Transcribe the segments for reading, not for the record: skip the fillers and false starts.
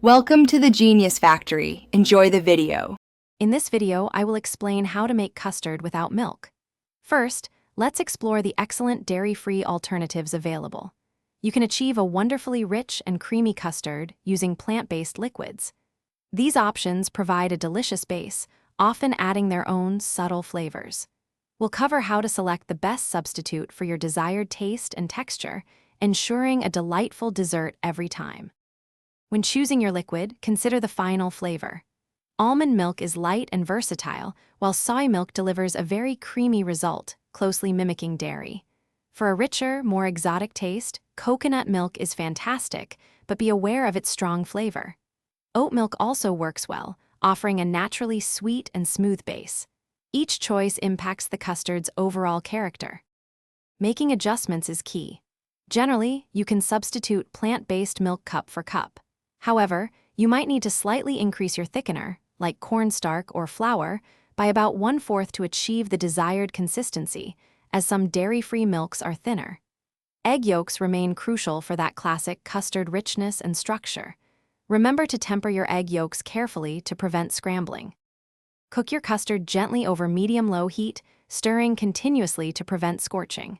Welcome to the Genius Factory. Enjoy the video. In this video, I will explain how to make custard without milk. First, let's explore the excellent dairy-free alternatives available. You can achieve a wonderfully rich and creamy custard using plant-based liquids. These options provide a delicious base, often adding their own subtle flavors. We'll cover how to select the best substitute for your desired taste and texture, ensuring a delightful dessert every time. When choosing your liquid, consider the final flavor. Almond milk is light and versatile, while soy milk delivers a very creamy result, closely mimicking dairy. For a richer, more exotic taste, coconut milk is fantastic, but be aware of its strong flavor. Oat milk also works well, offering a naturally sweet and smooth base. Each choice impacts the custard's overall character. Making adjustments is key. Generally, you can substitute plant-based milk cup for cup. However, you might need to slightly increase your thickener, like cornstarch or flour, by about 1/4 to achieve the desired consistency, as some dairy-free milks are thinner. Egg yolks remain crucial for that classic custard richness and structure. Remember to temper your egg yolks carefully to prevent scrambling. Cook your custard gently over medium-low heat, stirring continuously to prevent scorching.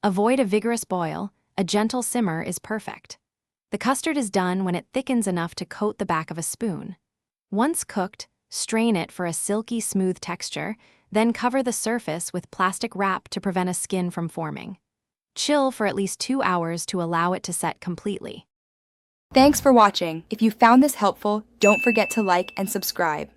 Avoid a vigorous boil, a gentle simmer is perfect. The custard is done when it thickens enough to coat the back of a spoon. Once cooked, strain it for a silky smooth texture, then cover the surface with plastic wrap to prevent a skin from forming. Chill for at least 2 hours to allow it to set completely. Thanks for watching. If you found this helpful, don't forget to like and subscribe.